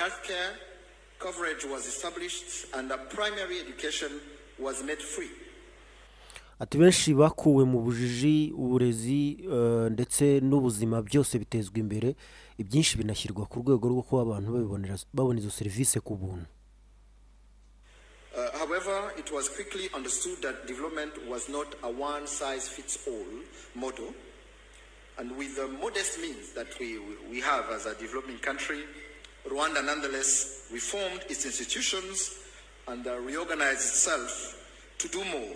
healthcare coverage was established and primary education was made free. Ati benshi bakuwe mu bujiji, uburezi ndetse n'ubuzima byose bitezwa imbere, ibyinshi binashyirwa ku rwego rwo kuba abantu babona izo serivisi ku buntu. However, it was quickly understood that development was not a one-size-fits-all model, and with the modest means that we have as a developing country, Rwanda nonetheless reformed its institutions and reorganized itself to do more,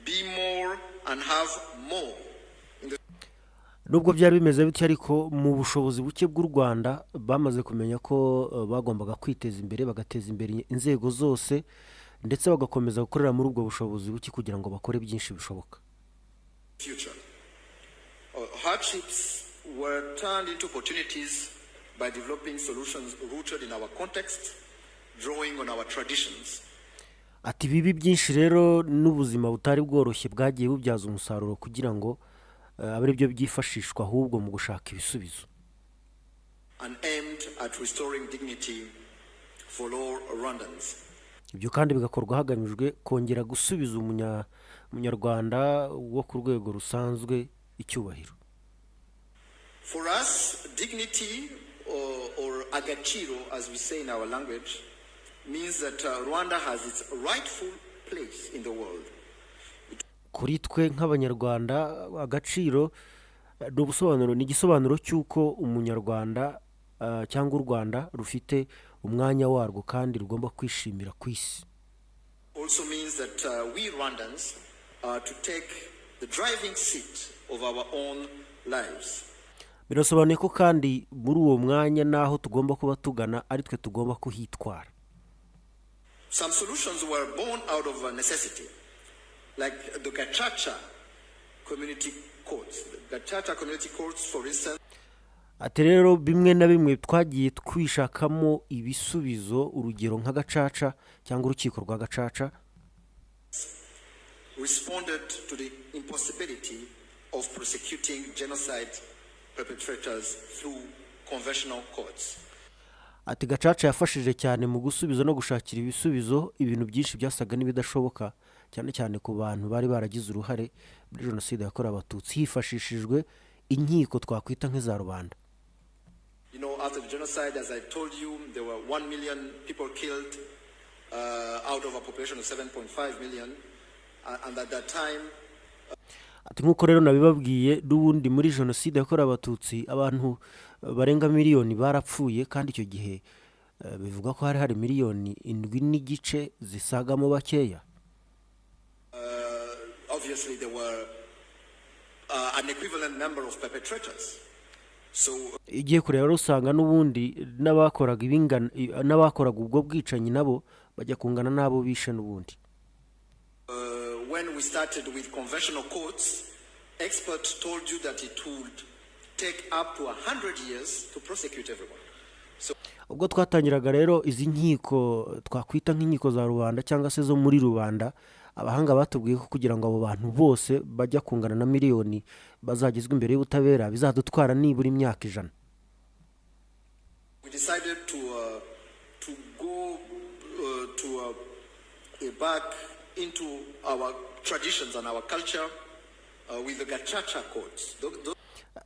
be more, and have more. Nubwo byari bimeze bityo ariko mu bushobozi buke bw'u Rwanda bamaze kumenya ko bagombaga kwiteza imbere, bagateza imbere inzego zose ndetse bagakomeza gukorera muri ubwo bushobozi buke kugira ngo bakore byinshi bishoboka. Hardships were turned into opportunities by developing solutions rooted in our context, drawing on our traditions. Ati bibi byinshi rero n'ubuzima butari bworoshye bwagiye bubyaza umusaruro kugira ngo abari byo byifashishwa ahubwo mu gushaka ibisubizo. And aimed at restoring dignity for all Rwandans. Ibyo kandi bigakorwa hagamijwe kongera gusubiza umunyarwanda wo ku rwego rusanzwe icyubahiro. For us, dignity or agaciro, as we say in our language, means that Rwanda has its rightful place in the world. Kuri twe nk'abanyarwanda agaciro ni igisobanuro cy'uko umunyarwanda cyangwa u Rwanda rufite umwanya warwo kandi rugomba kwishimira ku isi. Also means that we Rwandans are to take the driving seat of our own lives. Birasobanuye ko kandi muri uwo mwanya naho tugomba kuba tugana ari twe tugomba kuhitwara. Some solutions were born out of necessity, like the Gacaca community courts. The Gacaca community courts, for instance. Ati rero bimwe na bimwe twagiye twishakamo ibisubizo, urugero nka Gacaca cyangwa urukiko rwa Gacaca responded to the impossibility of prosecuting genocide perpetrators through conventional courts. Ati Gacaca yafashije cyane mu gusubiza no gushakira ibisubizo ibintu byinshi byasaga n'ibidashoboka, cyane cyane ku bantu bari baragize uruhare muri Genocide yakorewe Abatutsi hifashishijwe inkiko twakwita nk'iza rubanda. You know, after the genocide, as I told you, there were 1 million people killed out of a population of 7.5 million, and at that time. Ati nkuko rero nabibabwiye n'ubundi muri Genocide yakorewe Abatutsi abantu barenga miliyoni barapfuye, kandi icyo gihe bivuga ko hari miliyoni 7 n'igice zisagamo bakeya. Obviously there were an equivalent number of perpetrators. So igiye kureba rusanga n'ubundi n'abakoraga ubwo bwicanyi nabo bajya kungana nabo bishe n'ubundi. When we started with conventional courts, experts told you that it would take up to 100 years to prosecute everyone. So ubwo twatangiraga rero izi nkiko twakwita nk'inkiko za rubanda cyangwa se zo muri rubanda, abahanga batubwiye ko kugira ngo abo bantu bose bajya kungana na miliyoni bazagizwe imbere y'ubutabera bizadutwara nibura imyaka 100. We decided to go back into our traditions and our culture with the Gacaca courts.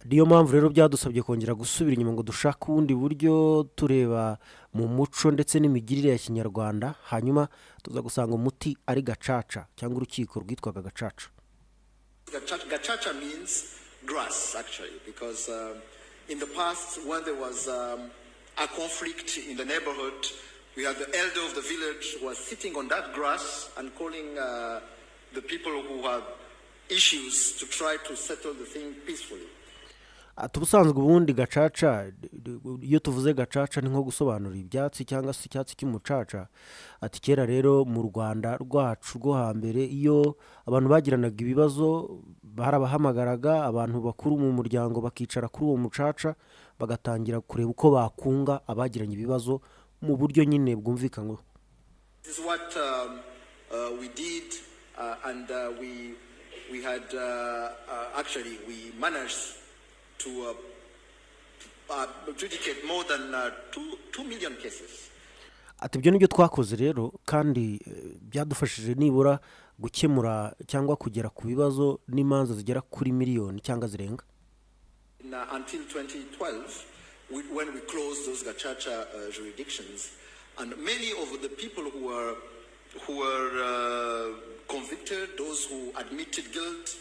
Niyo mpamvu rero byadusabye kongera gusubira inyuma ngo dushaka ubundi buryo tureba mu muco ndetse n'imigirire ya Kinyarwanda, hanyuma tuza gusanga umuti ari Gacaca cyangwa urukiko rwitwaga Gacaca. Gacaca means grass, actually, because in the past when there was a conflict in the neighborhood, we had the elder of the village who was sitting on that grass and calling the people who had issues to try to settle the thing peacefully. Tubusanzwe ubundi Gacaca, iyo tuvuze Gacaca ni nko gusobanura ibyatsi cyangwa se icyatsi cy'umucaca. Ati kera rero mu Rwanda rwacu rwo hambere iyo abantu bagiranaga ibibazo barabahamagaraga, abantu bakuru mu muryango bakicara kuri uwo mucaca bagatangira kureba uko bakunga abagiranye ibibazo mu buryo nyine bwumvikanyweho. This is what we did, and we had actually we managed to adjudicate more than 2 million cases. ati ibyo nibyo twakoze rero kandi byadufashije nibura gukemura cyangwa kugera ku bibazo n'imanza zigera kuri miliyoni cyangwa zirenga. Until 2012 when we closed those Gacaca jurisdictions, and many of the people who were convicted, those who admitted guilt,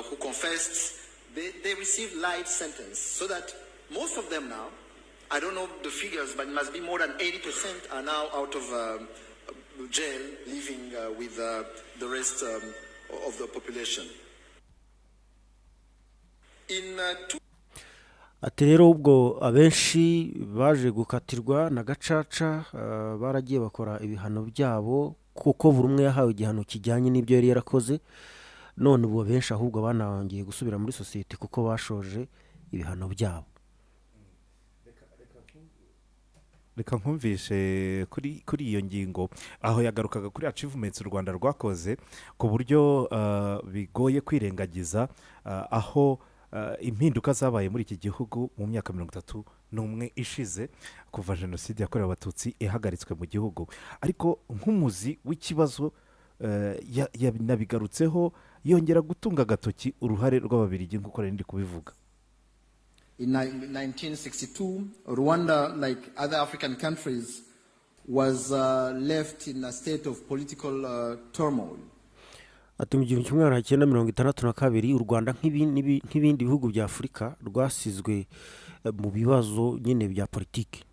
who confessed, they received light sentence, so that most of them now, I don't know the figures, but it must be more than 80% are now out of jail, living with the rest of the population. ati rero ubwo abenshi baje gukatirwa na Gacaca baragiye bakora ibihano byabo kuko buri umwe yahawe igihano kijyanye n'ibyo yari yarakoze, none ubu benshi ahubwo banangiye gusubira muri society kuko bashoje ibihano byabo. reka nkumvishe kuri iyo ngingo aho yagarukaga kuri achievements u Rwanda rwakoze ku buryo bigoye kwirengagiza aho impinduka zabaye muri iki gihugu mu myaka 31 ishize kuva Genocide yakorewe abatutsi ihagaritswe mu gihugu. Ariko nk'umuzi w'ikibazo nabigarutseho yongera gutunga agatoki uruhare rw'ababirigi nk'uko ndi kubivuga. In 1962, Rwanda, like other African countries, was left in a state of political turmoil. ati mu 1962 u Rwanda nk'ibindi bihugu bya Afurika rwasizwe mu bibazo nyine bya politiki.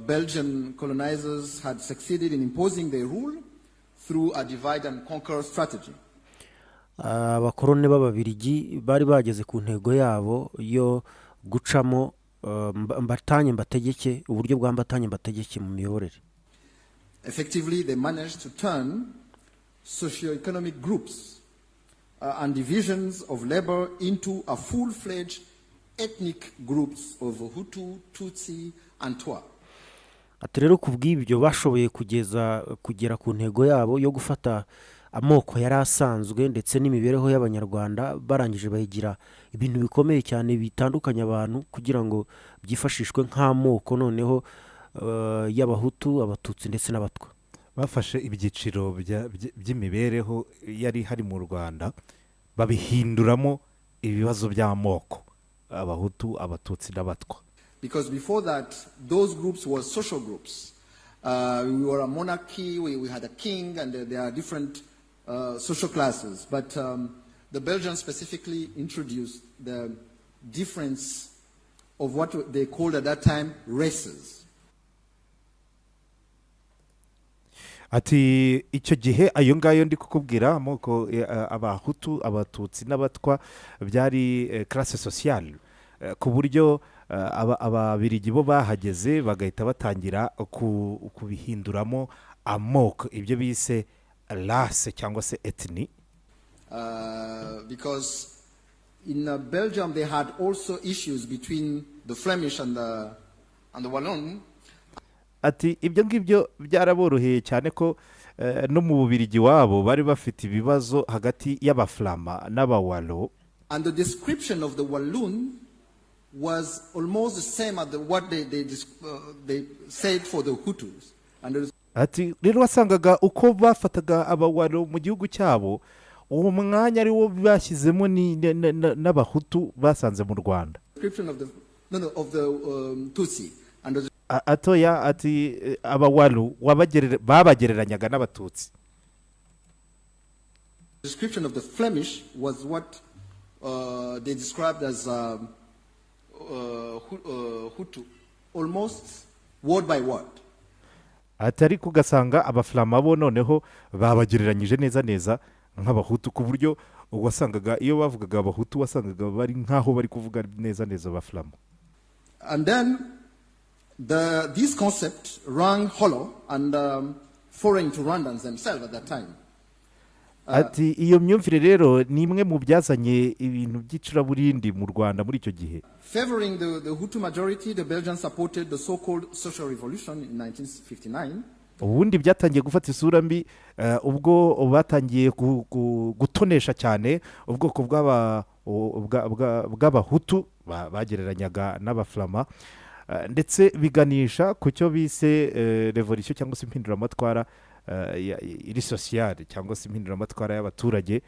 Belgian colonizers had succeeded in imposing their rule through a divide and conquer strategy. abakoroni b'ababirigi bari bageze ku ntego yabo yo gucamo mbatanye mbategeke, uburyo bwa mbatanye mbategeke mu miyoborere. Effectively, they managed to turn socio-economic groups and divisions of labor into a full-fledged ethnic groups of Hutu, Tutsi, and Twa. ati rero ku bw'ibyo bashoboye kugera ku ntego yabo yo gufata amoko yari asanzwe ndetse n'imibereho y'abanyarwanda, barangije bayigira ibintu bikomeye cyane bitandukanye abantu kugira ngo byifashishwe nk'amoko noneho y'abahutu, abatutsi ndetse n'abatwa. Bafashe ibyiciro by'imibereho yari hari mu Rwanda babihinduramo ibibazo by'amoko, abahutu, abatutsi n'abatwa. Because before that, those groups were social groups. We were a monarchy, we had a king, and there are different social classes. But the Belgians specifically introduced the difference of what they called at that time races. Ati icyo gihe ayo ngayo ndi kukubwira amoko abahutu, abatutsi n'abatwa byari classe sociale, ku buryo ababirigi bo bahageze bagahita batangira kubihinduramo amoko, ibyo bise race cyangwa se ethnie. Because in Belgium they had also issues between the Flemish and the Wallon. Ati ibyo ngibyo byaraboroheye cyane ko no mu Bubirigi wabo bari bafite ibibazo hagati y'Abaflama n'Abawalo. And the description of the Walloon was almost the same as what they said for the Hutus. Ati rero wasangaga uko bafataga Abawalo mu gihugu cyabo, uwo mwanya ari wo bashyizemo n'Abahutu basanze mu Rwanda. Description of the Tutsi and atoya ati Abawalo babagereranyaga n'Abatutsi. The description of the Flemish was what they described as Hutu, almost word by word. Atari kugasanga Abaflama bo noneho babagereranyije neza nk'Abahutu, ku buryo wasangaga iyo bavugaga Abahutu wasangaga bari nkaho bari kuvuga neza Abaflama. And then this concept rang hollow and foreign to Rwandans themselves at that time. Ati iyo myumvire rero ni imwe mu byazanye ibintu by'icuraburindi mu Rwanda muri icyo gihe. Favoring the Hutu majority, the Belgians supported the so-called social revolution in 1959. Ubundi byatangiye gufata isura mbi ubwo batangiye gutonesha cyane ubwoko bw'Abahutu bagereranyaga n'abaflama ndetse biganisha ku cyo bise revolution cyangwa se impinduramatwara iri sosiyale cyangwa se impinduramatwara y'abaturage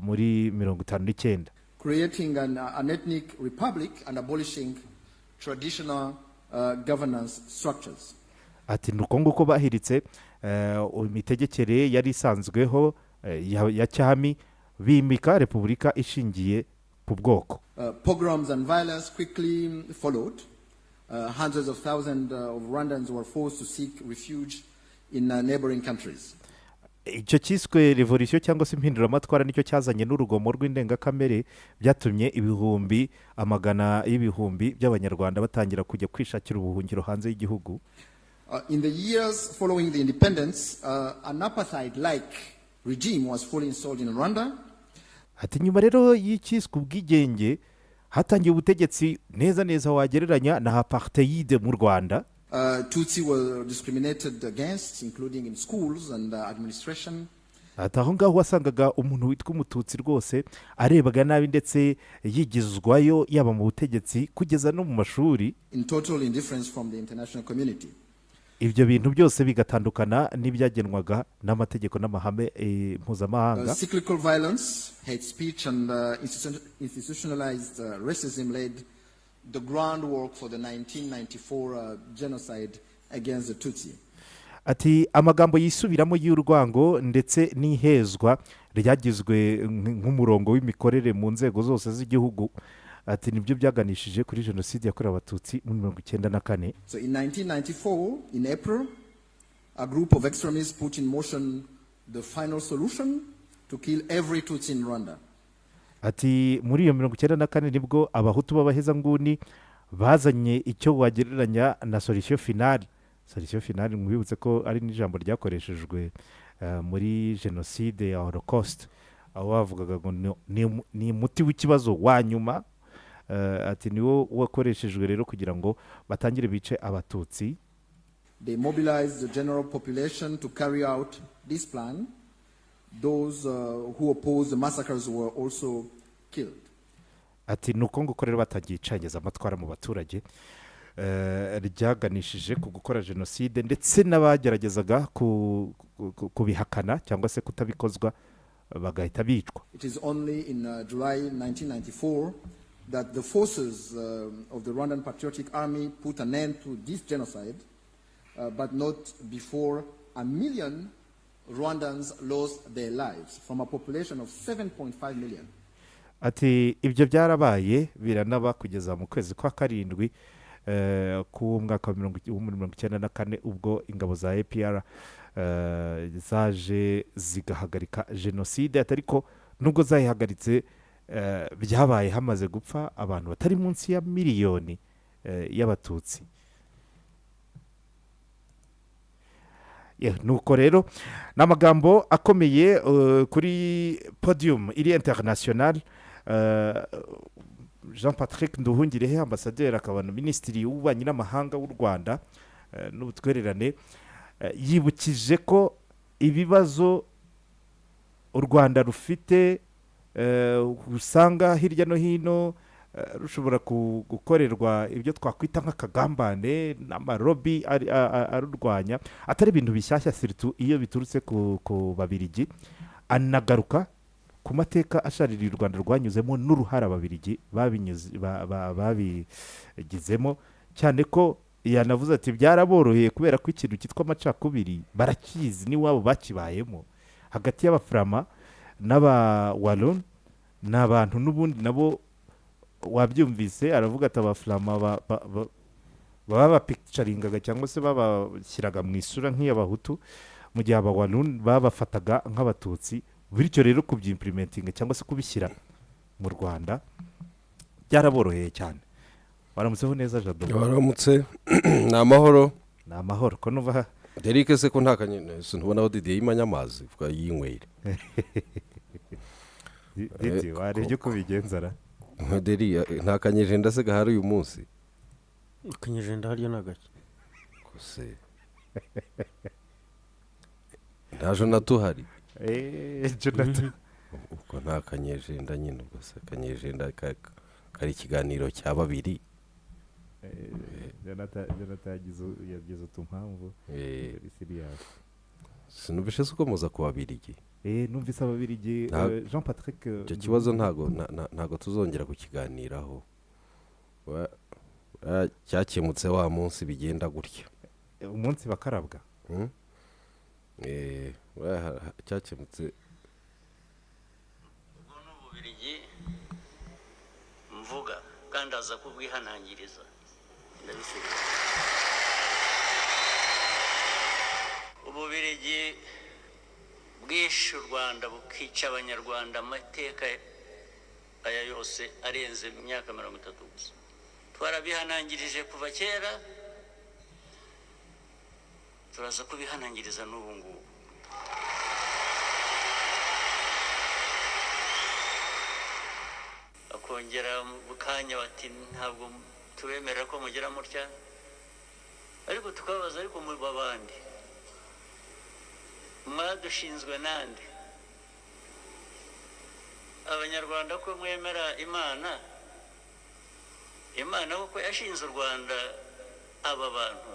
muri 59 creating an ethnic republic and abolishing traditional governance structures. Ati nuko nguko bahiritse imitegekere yari isanzweho ya cyami bimika repubulika ishingiye ku bwoko. Pogroms and violence quickly followed. Hundreds of thousands of Rwandans were forced to seek refuge in neighboring countries. Icyo cyiswe revolution cyangwa se impinduramatwara nicyo cyazanye n'urugomo rw'indengakamere byatumye ibihumbi amagana y'ibihumbi by'abanyarwanda batangira kujya kwishakira ubuhungiro hanze y'igihugu. In the years following the independence, an apartheid-like regime was fully installed in Rwanda. Ati nyuma rero y'ikiswe ubwigenge hatangiye ubutegetsi neza wagereranya na apartheid mu Rwanda. Tutsi were discriminated against, including in schools and administration. Ati aho ngaho wasangaga umuntu witwa umututsi rwose arebaga nabi ndetse yigizwayo yaba mu butegetsi kugeza no mu mashuri. In total indifference from the international community. Ibyo bintu byose bigatandukana n'ibyagenwaga n'amategeko n'amahame mpuzamahanga. Cyclical violence, hate speech and institutionalized racism laid the groundwork for the 1994 genocide against the Tutsi. Ati amagambo yisubiramo y'urwango ndetse n'ihezwa ryagizwe nk'umurongo w'imikorere mu nzego zose z'igihugu. Ati nibyo byaganishije kuri jenoside yakorewe abatutsi mu 1994. So in 1994 in April a group of extremists put in motion the final solution to kill every Tutsi in Rwanda. Ati muri iyo 1994 nibwo abahutu b'abahezanguni bazanye icyo wagereranya na solution finale. Solution finale mwibutse ko ari n'ijambo ryakoreshejwe muri jenoside ya Holocaust aho bavugaga ngo ni muti w'ikibazo wa nyuma. Ati niwo wakoreshejwe rero kugira ngo batangire bice abatutsi. They mobilized the general population to carry out this plan. Those who opposed the massacres were also killed. Ati nuko nguko rero batangiye icengeza amatwara mu baturage ryaganishije ku gukora jenoside ndetse n'abageragezaga kubihakana cyangwa se kutabikozwa bagahita bicwa. It is only in July 1994 that the forces of the Rwandan Patriotic Army put an end to this genocide, but not before 1 million Rwandans lost their lives from a population of 7.5 million. Ati ibyo byarabaye biranaba kugeza mu kwezi kwa karindwi ku mwaka wa 1994 ubwo ingabo za APR zaje zigahagarika jenoside. Atariko nubwo zayihagaritse byabaye hamaze gupfa abantu batari munsi ya miliyoni y'abatutsi. Nuko rero n'amagambo akomeye kuri podium iri international. Jean-Patrick Nduhungirehe ambasaderi akaba na minisitiri w'ububanyi n'amahanga w'u Rwanda n'ubutwererane yibukije ko ibibazo u Rwanda rufite usanga hirya no hino rushobora gukorerwa ibyo twakwita nk'akagambane n'amarobi arurwanya atari ibintu bishyashya siritu iyo biturutse ku Babirigi. Anagaruka ku mateka ashaririye u Rwanda rwanyuzemo n'uruhara Ababirigi babigizemo cyane ko yanavuze ati byaraboroheye kubera ko ikintu cyitwa amacakubiri barakizi n'iwabo bakibayemo hagati y'abaframa n'aba Wallon n'abantu n'ubundi nabo wabyumvise. Aravuga ati abaframa baba bapicturingaga cyangwa se babashyiraga mu isura nk'iy'abahutu mu gihe aba Wallon babafataga nk'abatutsi. Bityo rero kubyimplementinga cyangwa se kubishyira mu Rwanda byaraboroheye cyane. Waramutseho neza Jado? Waramutse. Ni amahoro ko nuva Derike se ko ntakanye ntubona aho Didier y'imanyamazi vuga y'inywere. Didier warebye uko bigenzara Deri ntakanyeje ndasega hari uyu munsi. Kanyeje ndahariyo nagake kose ndaje natuhari Jonathan uko ntakanyeje ndanyine ubwo se kanyeje kari ikiganiro cya babiri Jonathan yagize utumpamvu siriya sinumvise uko muza ku babirigi numvise ababirigi Jean Patrick icyo kibazo ntago tuzongera kukiganiraho cyakemutse wa munsi bigenda gutya umunsi bakarabwa cyakemutse ubwo n'ububirigi mvuga kandi aza kubwihanangiriza ndabisiga ububirigi bwishe u Rwanda bukica abanyarwanda amateka aya yose arenze imyaka 30 gusa twarabihanangirije kuva kera turaza kubihanangiriza n'ubu ngubu akongera mu kanya bati ntabwo tubemerera ko mugera mutya ariko tukabaza ariko mu babandi mwadushinzwe nande abanyarwanda ko mwemera imana kuko yashinze u Rwanda aba bantu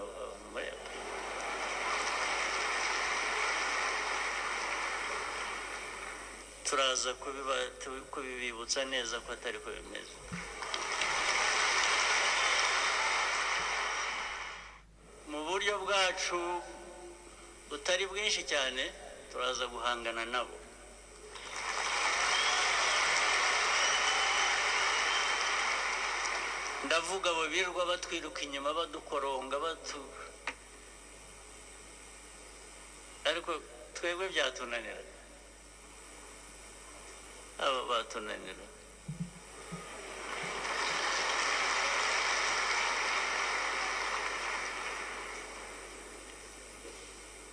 turaza kubibibutsa neza ko atari ko bimeze mu buryo bwacu butari bwinshi cyane turaza guhangana nabo ndavuga abo birirwa batwiruka inyuma badukoronga ariko twebwe byatunanira aba batunanira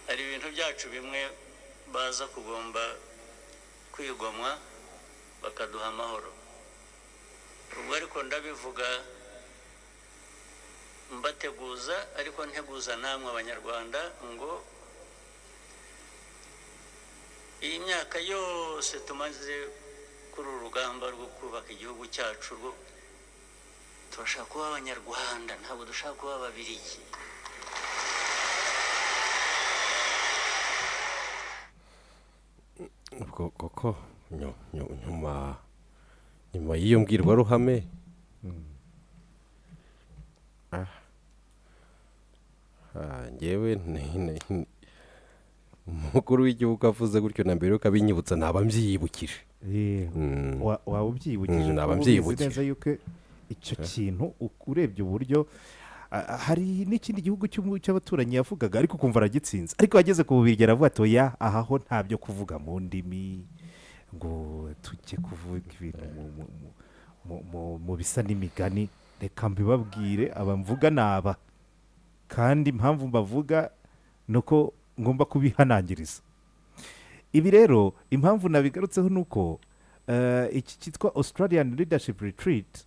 hari ibintu byacu bimwe baza kugomba kwigomwa bakaduha amahoro ubwo ariko ndabivuga mbateguza ariko nteguza namwe abanyarwanda ngo iyi myaka yose tumaze kuri urugamba rwo kubaka igihugu cyacu turashaka kuba abanyarwanda ntabwo dushaka kuba ababirigi koko nyuma y'iyo mbwirwaruhame ngewe umukuru w'igihugu avuze gutyo na mbere yuko abinyibutsa ntaba mbyiyibukije waba ubyiyibukije naba mbyiyibukije neza yuko icyo kintu urebye uburyo hari n'ikindi gihugu cy'abaturanyi yavugaga ariko ukumva aragitsinze ariko ageze ku bubirigi aravuga ati oya aha ho ntabyo kuvuga mu ndimi ngo tujye kuvuga ibintu mu bisa n'imigani reka mbibabwire abamvuga naba kandi impamvu mbavuga ni uko ngomba kubihanangiriza ibi rero impamvu nabigarutseho ni uko iki cyitwa Australian Leadership Retreat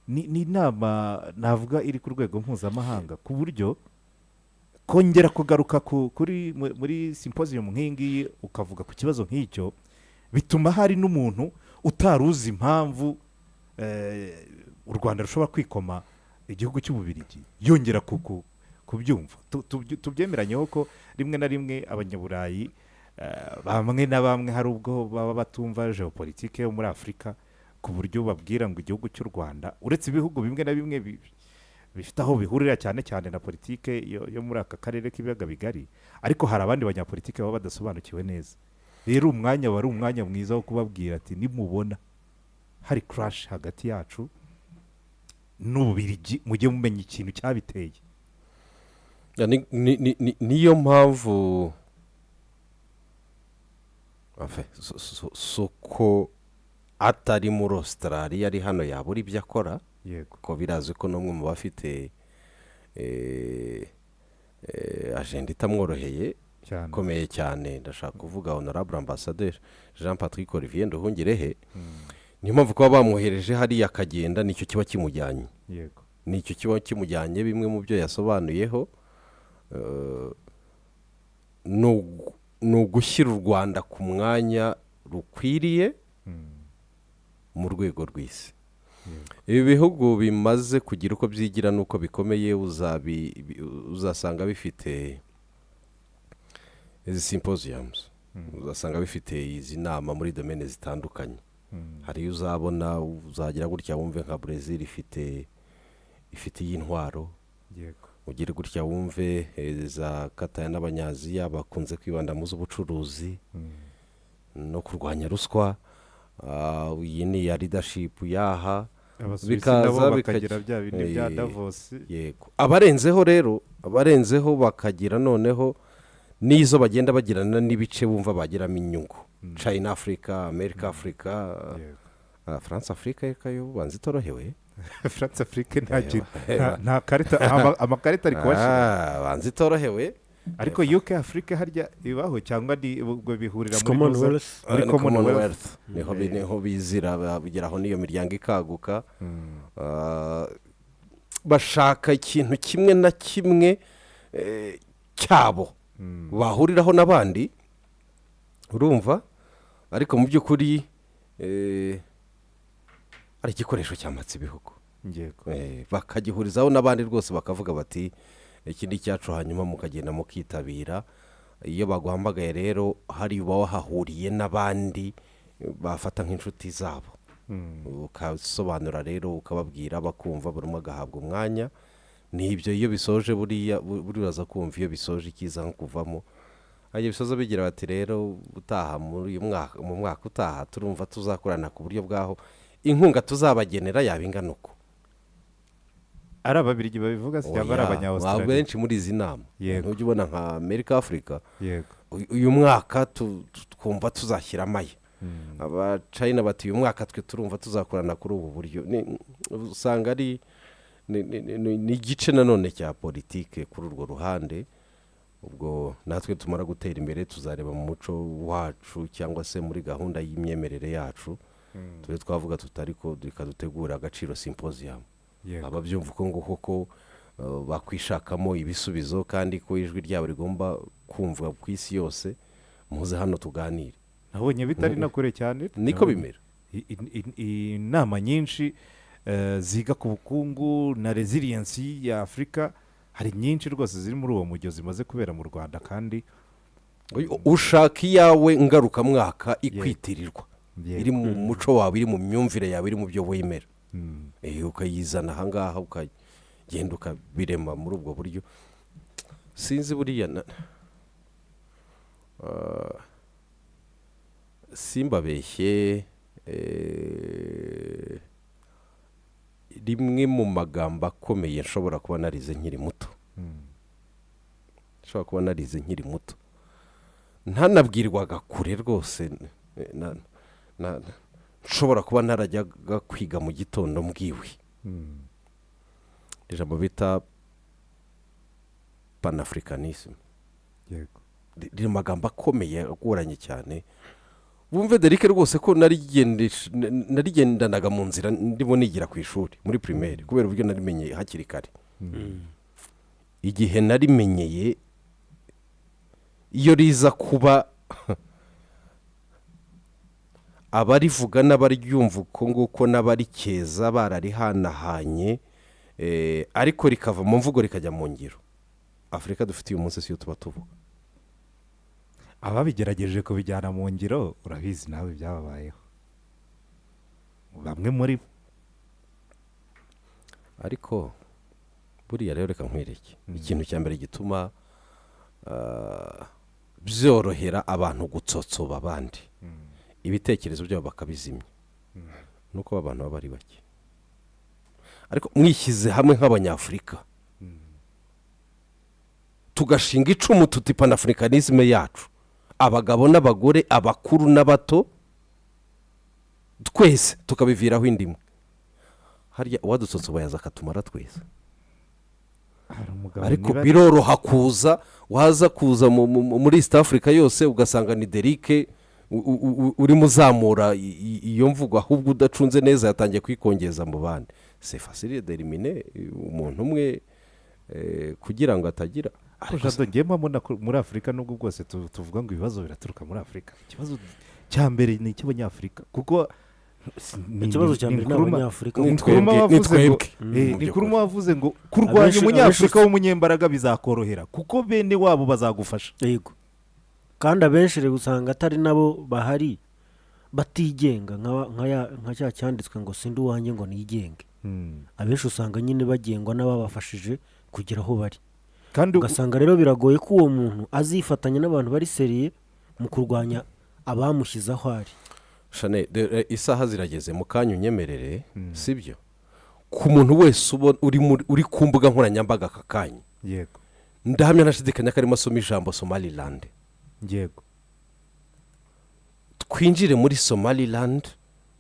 ni inama navuga iri ku rwego mpuzamahanga ku buryo kongera kugaruka muri symposium nk'ingiyi ukavuga ku kibazo nk'icyo bituma hari n'umuntu utaruzi impamvu u Rwanda rushobora kwikoma igihugu cy'ububirigi yongera kubyumva tubyemeranyeho ko rimwe na rimwe abanyaburayi bamwe na bamwe hari ubwo baba batumva geopolitike yo muri Afurika ku buryo babwira ngo igihugu cy'u Rwanda uretse ibihugu bimwe na bimwe bifite aho bihurira cyane cyane na politike yo muri aka karere k'ibiyaga bigari ariko hari abandi banyapolitike baba badasobanukiwe neza rero umwanya wari umwanya mwiza wo kubabwira ati nimubona hari crash hagati yacu n'ububirigi mujye mumenya ikintu cyabiteye niyo mpamvu suko atari muri Australia ari hano yabura ibyo akora ko birazi ko n'umwe mu bafite agenda itamworoheye ikomeye cyane ndashaka kuvuga honorable ambassadeur Jean Patrick Olivier Nduhungirehe niyo mpamvu kuba bamwohereje hariya akagenda nicyo kiba kimujyanye nicyo kiba kimujyanye bimwe mu byo yasobanuyeho ni ugushyira u Rwanda ku mwanya rukwiriye mu rwego rw'isi ibi bihugu bimaze kugira uko byigira n'uko bikomeye uzasanga bifite izi symposiums, uzasanga bifite izi nama muri domene zitandukanye. hari iyo uzabona uzagira gutya wumve nka Brazil ifite y'intwaro, ugire gutya wumve za Kataya n'abanyaziya bakunze kwibanda mu z'ubucuruzi no kurwanya ruswa. iyi ni ya leadership yaha, bikaza bakagira bya bindi bya Davos. Yego, abarenzeho bakagira noneho n'izo bagenda bagirana n'ibice bumva bagiramo inyungu. China Africa, America Africa, France Africa yo banzi torohewe. France Africa nta karita, amakarita ari kubashira banzi torohewe. Ariko UK Africa harya ibaho cyangwa ubwo bihurira muri Commonwealth niho bizira bigeraho n'iyo miryango ikaguka. bashaka ikintu kimwe na kimwe cyabo bahuriraho n'abandi, urumva, ariko mu by'ukuri ari igikoresho cyamatse ibihugu. bakagihurizaho n'abandi rwose, bakavuga bati iki ni cyacu, hanyuma mukagenda mukitabira. iyo baguhamagaye rero hari hahuriye n'abandi bafata nk'inshuti zabo, ukasobanura rero ukababwira bakumva, buri umwe agahabwa umwanya. n'ibyo iyo bisoje buribaza kumva iyo bisoje ikiza nko kuvamo. iyo bisoza bigira bati rero utaha mu mwaka utaha turumva tuzakorana ku buryo bwaho inkunga tuzabagenera yaba ingana uko. ari ababirigi babivuga cyangwa ari abanya-Australia? benshi muri izi nama ntujya ubona nka America Africa, uyu mwaka twumva tuzashyira amaye. aba China bati uyu mwaka twe turumva tuzakorana kuri ubu buryo. usanga ari ni igice nanone cya politike kuri urwo ruhande. ubwo natwe tumara gutera imbere tuzareba mu muco wacu cyangwa se muri gahunda y'imyemerere yacu, tube twavuga tutariko dutegura Agaciro Symposium. ababyumva uko nguko ko bakwishakamo ibisubizo, kandi ko ijwi ryabo rigomba kumvwa ku isi yose, muze hano tuganire. nabonye bitari na kure cyane, niko bimera. inama nyinshi ziga ku bukungu na resilience ya Afurika, hari nyinshi rwose ziri muri uwo mujyo zimaze kubera mu Rwanda. kandi ushaka iyawe ngarukamwaka ikwitirirwa, iri mu muco wawe, iri mu myumvire yawe, iri mu byo wemera, ukayizana ahangaha ukagenda ukabirema muri ubwo buryo. sinzi buriya simbabeshye, rimwe mu magambo akomeye nshobora kuba narize nkiri muto, ntanabwirwaga kure rwose. nshobora kuba narajyaga kwiga mu gitondo mbwiwe ijambo bita Pan-Africanism. riri magambo akomeye agoranye cyane. bumve Derike rwose ko narigendanaga mu nzira ndimo nigira ku ishuri muri primaire, kubera uburyo narimenyeye hakiri kare. igihe narimenyeye iyo riza kuba abarivuga n'abaryumva uko nguko n'abarikeza bararihanahanye, ariko rikava mu mvugo rikajya mu ngiro. Afurika dufite uyu munsi siyo tuba tuvuga. ababigerageje kubijyana mu ngiro urabizi nawe byababayeho bamwe muri bo. ariko buriya rero reka nkwereke ikintu cya mbere gituma byorohera abantu gutsotsoba abandi, ibitekerezo byabo bakabizimya, nuko abantu baba ari bake. ariko mwishyize hamwe nk'abanyafurika tugashinga icumu tuti Pan-Africanism yacu, abagabo n'abagore, abakuru n'abato, twese tukabiviraho indimwe, harya uwadutsotsoba yaza akatumara twese. ariko biroroha kuza, waza kuza muri East Africa yose ugasanga ni Derike urimo uzamura iyo mvugo, ahubwo udacunze neza yatangiye kwikongeza mu bandi. c'est facile d'éliminer umuntu umwe kugira ngo atagira. Ngema muri Afurika nubwo bwose tuvuga ngo ibibazo biraturuka muri Afurika, ikibazo cya mbere ni icy'Abanyafurika, kuko ikibazo cya mbere ni abanyafurika. ni Nkuruma wavuze ngo kurwanya umunyafurika w'umunyembaraga bizakorohera kuko bene wabo bazagufasha. Yego, kandi abenshi rero usanga atari nabo bahari batigenga nka cya cyanditswe ngo sindi uwanjye ngo nigenge. Abenshi usanga nyine bagengwa n'ababafashije kugera aho bari, kandi ugasanga rero biragoye ko uwo muntu azifatanya n'abantu bari seriye mu kurwanya abamushyize aho ari. Shane, isaha zirageze mu kanya unyemerere, sibyo? Ku muntu wese uri ku mbuga nkoranyambaga aka kanya, yego, ndahamya nashidikanya ko arimo asoma ijambo Somaliland. Yego, twinjire muri Somaliland,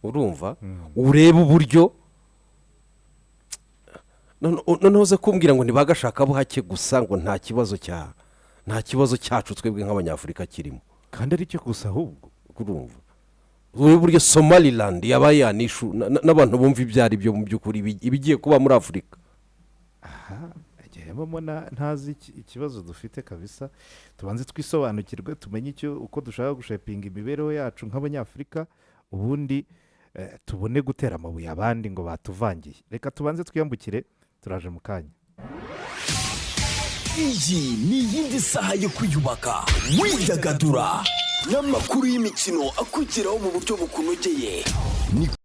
urumva, urebe uburyo noneho uze kumbwira ngo ntibagashaka buhake gusa ngo nta kibazo cyacu twebwe nk'abanyafurika kirimo, kandi ari cyo gusa ahubwo urumva uburyo Somaliland yabaye yanishu n'abantu bumva ibyari byo mu by'ukuri ibigiye kuba muri Afurika. ntazi ikibazo dufite kabisa. Tubanze twisobanukirwe, tumenye uko dushaka gushepinga imibereho yacu nk'abanyafurika, ubundi tubone gutera amabuye abandi ngo batuvangiye. Reka tubanze twiyambukire, turaje mu kanya. Iyi ni iyindi saha yo kwiyubaka, widagadura n'amakuru y'imikino akugeraho mu buryo bukunogeye.